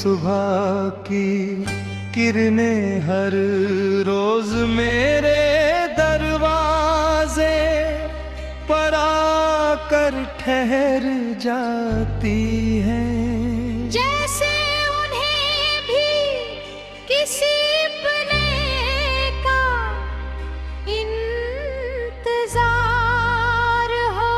सुबह की किरणें हर रोज मेरे दरवाजे पर आकर ठहर जाती हैं। जैसे उन्हें भी किसी अपने का इंतजार हो।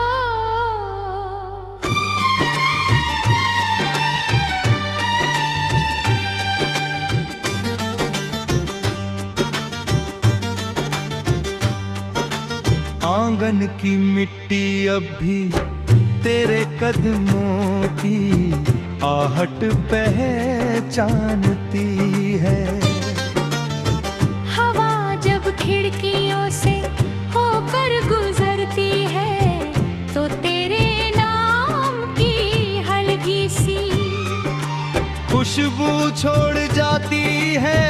आंगन की मिट्टी अब भी तेरे कदमों की आहट पहचानती है। हवा जब खिड़कियों से होकर गुजरती है तो तेरे नाम की हल्की सी खुशबू छोड़ जाती है।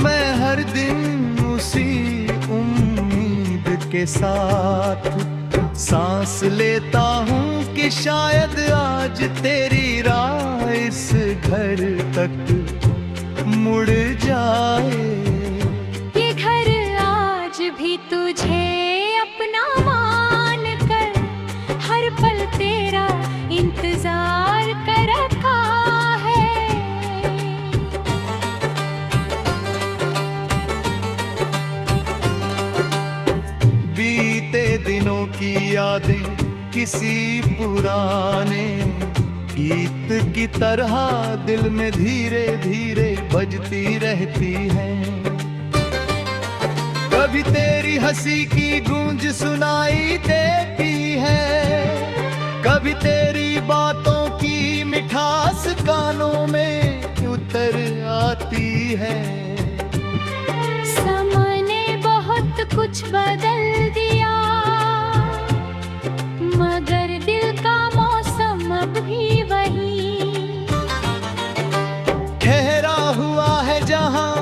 मैं हर दिन उसी उम्मीद के साथ सांस लेता हूँ कि शायद आज तेरी राह इस घर तक मुड़ जाए। ये घर आज भी तुझे अपना मान कर हर पल तेरा इंतजार कर रखा है। बीते दिनों की यादें किसी पुराने गीत की तरह दिल में धीरे धीरे बजती रहती हैं। कभी तेरी हंसी की गूंज सुनाई देती है, कभी तेरी बातों की मिठास कानों में उतर आती है। समय ने बहुत कुछ बदल दिया मगर दिल का मौसम अब भी वही ठहरा हुआ है जहां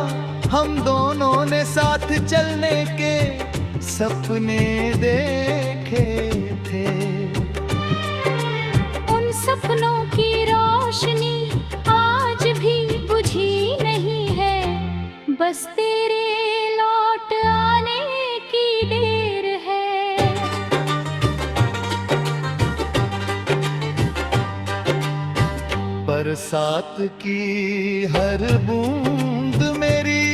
हम दोनों ने साथ चलने के सपने देखे थे। उन सपनों की रोशनी आज भी बुझी नहीं है, बस तेरे लौट आने की देर है। बरसात की हर बूंद मेरी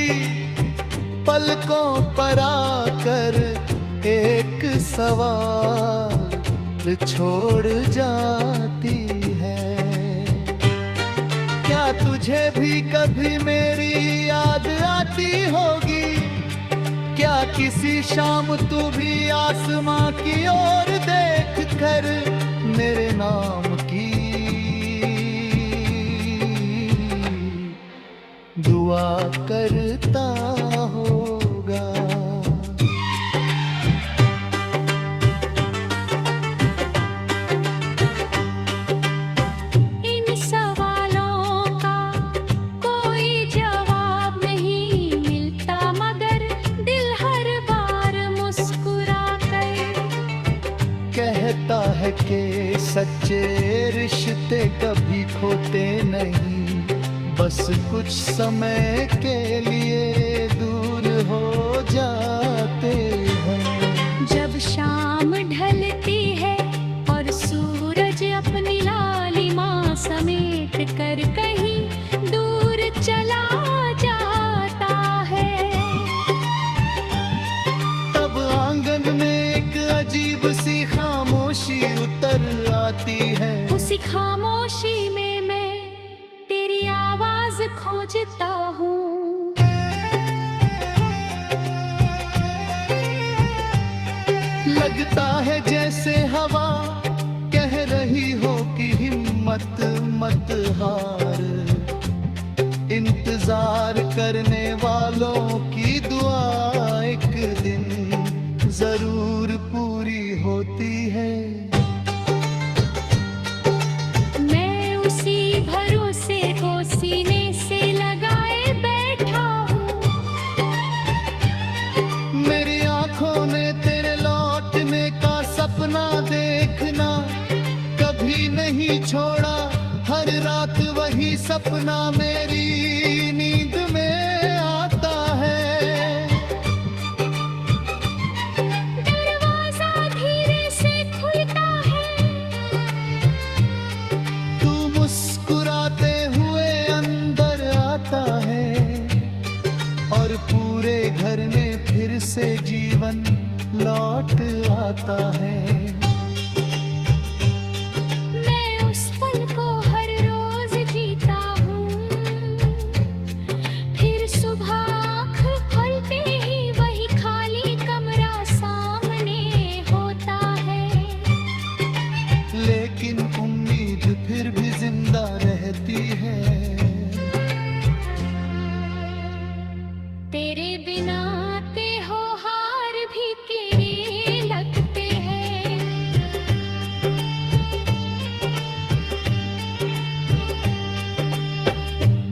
पलकों पर आकर एक सवाल छोड़ जाती है। क्या तुझे भी कभी मेरी याद आती होगी? क्या किसी शाम तू भी आसमां की ओर देख कर मेरे नाम की दुआ करता होगा? इन सवालों का कोई जवाब नहीं मिलता मगर दिल हर बार मुस्कुरा कर कहता है कि सच्चे रिश्ते कभी खोते नहीं, बस कुछ समय के लिए दूर हो जाते हैं। जब शाम ढलती है और सूरज अपनी लालिमा समेट कर कहीं दूर चला जाता है तब आंगन में एक अजीब सी खामोशी उतर आती है। उसी खामोशी में मैं तेरी आवाज खोजता हूँ। लगता है जैसे हवा कह रही हो कि हिम्मत मत हार। इंतजार करने वालों की दुआ एक दिन जरूर पूरी होती है। मैं उसी भरोसे को सीने से लगाए बैठा हूँ। मेरी आंखों ने तेरे लौटने का सपना देखना सपना मेरी नींद में आता है। दरवाजा धीरे से खुलता है, तू मुस्कुराते हुए अंदर आता है और पूरे घर में फिर से जीवन लौट आता है। मैं उस पल को हर रोज जीता हूँ, फिर सुबह आँख खुलते ही वही खाली कमरा सामने होता है। लेकिन उम्मीद फिर भी जिंदा रहती है। तेरे बिना त्योहार भी तेरे लगते हैं।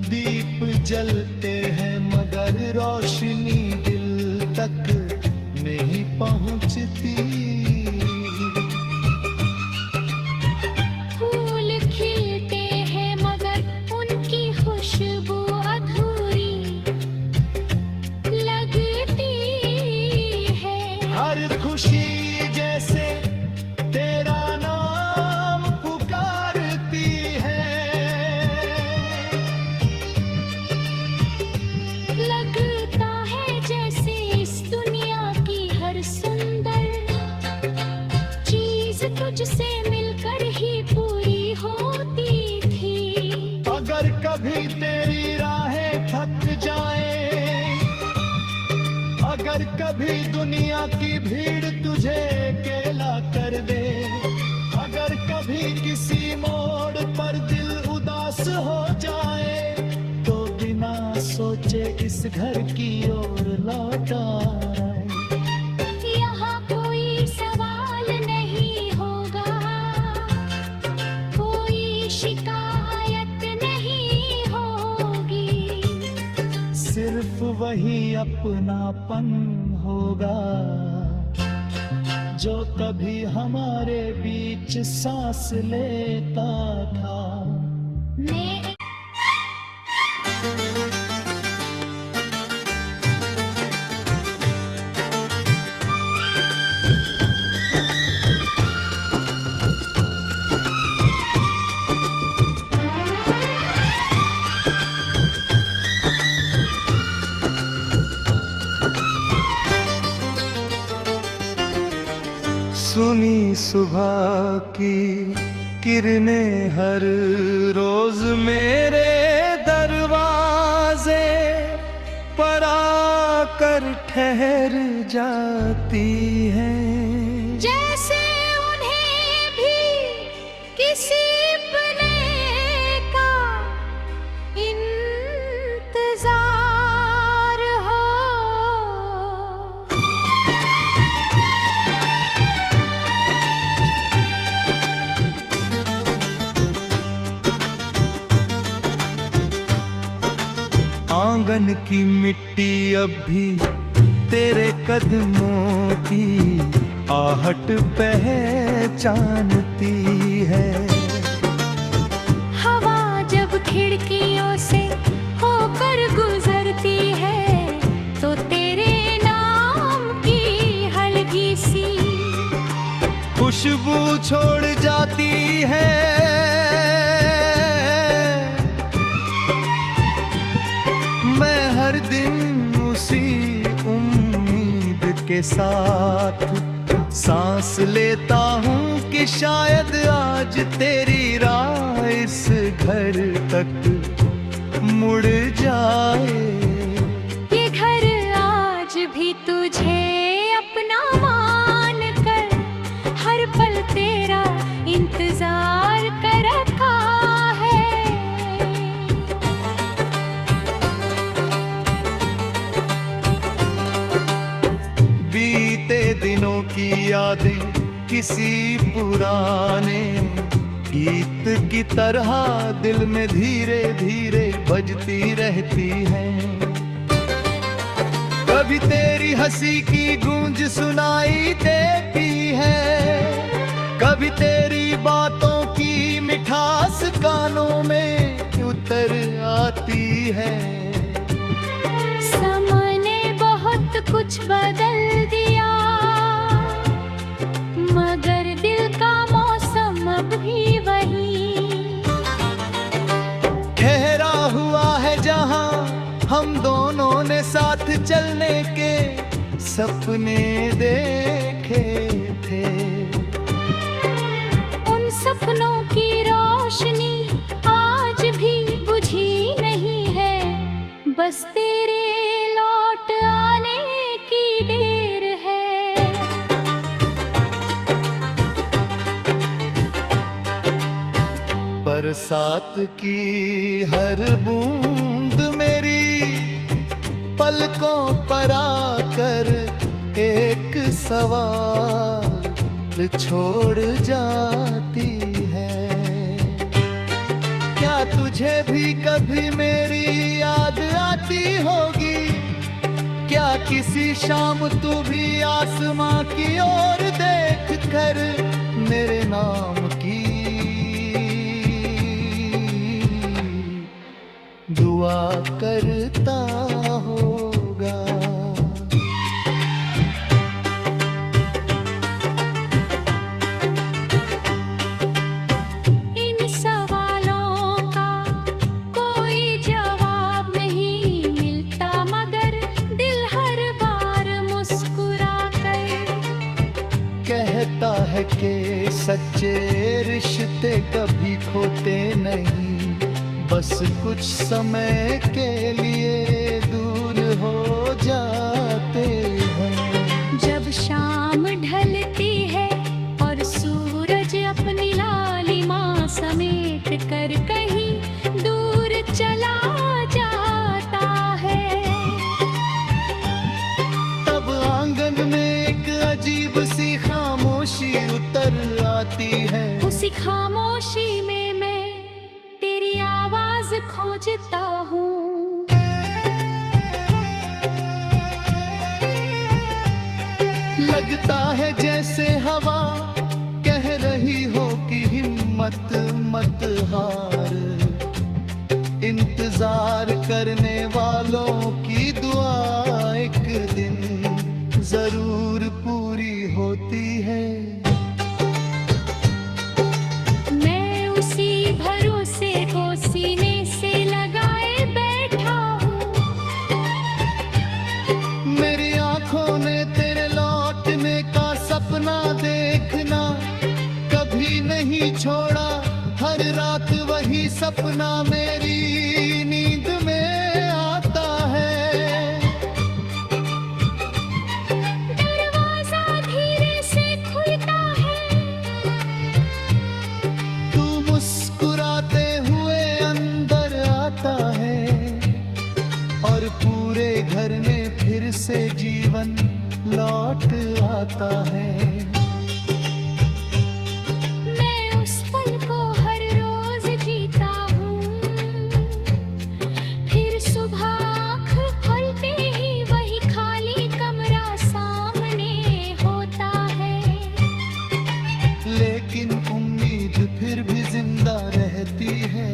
दीप जलते हैं मगर रोशनी दिल तक नहीं पहुंचती। फूल खिलते हैं मगर उनकी खुशबू अधूरी लगती है। हर खुशी जैसे तेरा नाम पुकारती है। लगता है जैसे इस दुनिया की हर सुंदर चीज तुझसे मिलकर ही पूरी होती थी। अगर कभी तेरी राहें थक जाए, अगर कभी दुनिया की भीड़ तुझे अकेला कर दे, अगर कभी किसी मोड़ पर दिल उदास हो जाए, तो बिना सोचे इस घर की ओर लौट आए। यहाँ कोई सवाल नहीं होगा, कोई शिकायत नहीं होगी, सिर्फ वही अपनापन होगा जो कभी हमारे बीच सांस लेता था। मैं सुनी सुबह की किरणें हर रोज मेरे दरवाजे पर आकर ठहर जाती हैं। जैसे उन्हें भी किसी अपने का इंतजार हो। आंगन की मिट्टी अब भी तेरे कदमों की आहट पहचानती है। हवा जब खिड़कियों से होकर गुजरती है, तो तेरे नाम की हल्की सी खुशबू छोड़ जाती है। मैं हर दिन उसी उम्मीद के साथ सांस लेता हूँ कि शायद आज तेरी राह इस घर तक मुड़ जाए। ये घर आज भी तुझे अपना मान कर हर पल तेरा इंतजार कर रखा है। बीते दिनों की यादें किसी पुराने गीत की तरह दिल में धीरे धीरे बजती रहती हैं। कभी तेरी हंसी की गूंज सुनाई देती है, कभी तेरी बातों की मिठास कानों में उतर आती है। समय ने बहुत कुछ बदल दिया, मगर दिल का मौसम अब भी वही। ठहरा हुआ है जहां हम दोनों ने साथ चलने के सपने देखे थे। उन सपनों की रोशनी आज भी बुझी नहीं है, बस तेरे लौट आने की देर है। बरसात की हर बूंद मेरी पलकों पर आकर एक सवाल छोड़ जाती है। क्या तुझे भी कभी मेरी याद आती होगी? क्या किसी शाम तू भी आसमां की ओर देख कर मेरे नाम की दुआ करता होगा? इन सवालों का कोई जवाब नहीं मिलता, मगर दिल हर बार मुस्कुरा कर कहता है कि सच्चे रिश्ते कभी खोते नहीं, बस कुछ समय के लिए दूर हो जाते हैं। जब शाम ढलती है और सूरज अपनी लालिमा समेट कर कहीं दूर चला जाता है, तब आंगन में एक अजीब सी खामोशी उतर आती है। उसी खामोशी में मैं तेरी आवाज खोजता हूँ। लगता है जैसे हवा कह रही हो कि हिम्मत मत हार। इंतजार करने वालों की दुआ एक दिन जरूर पूरी होती है। मैं उसी भरोसे को सीने से लगाए बैठा हूँ। मेरी आंखों ने तेरे लौटने का सपना देखना कभी नहीं छोड़ा। हर रात वही सपना मेरी नींद में आता है। दरवाजा धीरे से खुलता है, तू मुस्कुराते हुए अंदर आता है और पूरे घर में फिर से जीवन लौट आता है। मैं उस पल को हर रोज जीता हूँ, फिर सुबह आँख खुलते ही वही खाली कमरा सामने होता है। लेकिन उम्मीद फिर भी जिंदा रहती है।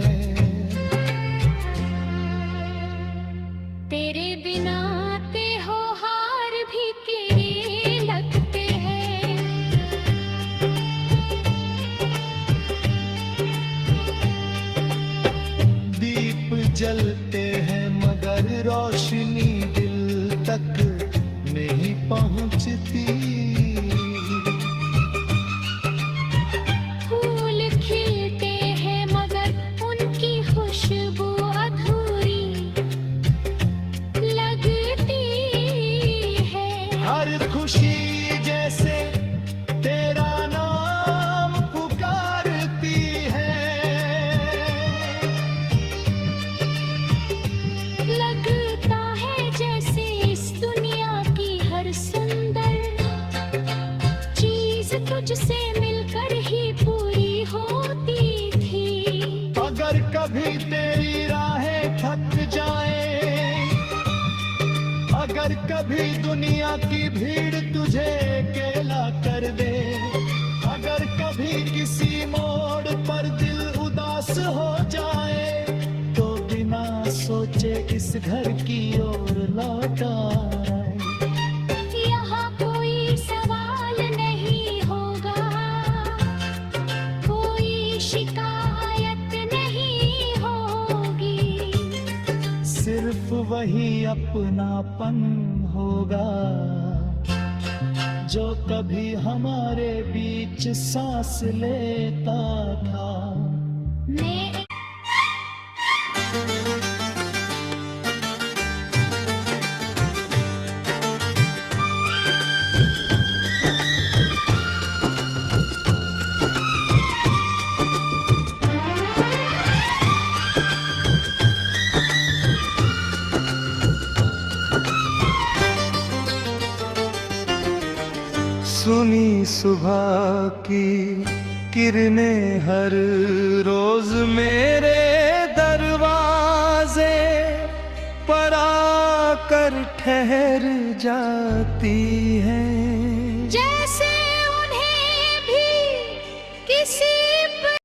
तेरे बिना त्योहार भी तेरे लगते हैं। दीप जलते हैं मगर रोशनी दिल तक नहीं पहुंचती। फूल खिलते हैं मगर उनकी खुशबू अधूरी लगती है। हर खुशी जैसे तेरा नाम पुकारती है। लगता है जैसे इस दुनिया की हर सुंदर चीज तुझसे मिलकर ही पूरी होती थी। अगर कभी तेरी राहें थक जाए, अगर कभी दुनिया की भीड़ तुझे अकेला कर दे, अगर कभी किसी मोड़ पर दिल उदास हो जाए, मुझे इस घर की ओर लौटा आए। यहाँ कोई सवाल नहीं होगा, कोई शिकायत नहीं होगी, सिर्फ वही अपनापन होगा जो कभी हमारे बीच सांस लेता था। मैं सुनी सुबह की किरणें हर रोज मेरे दरवाजे पर आकर ठहर जाती हैं।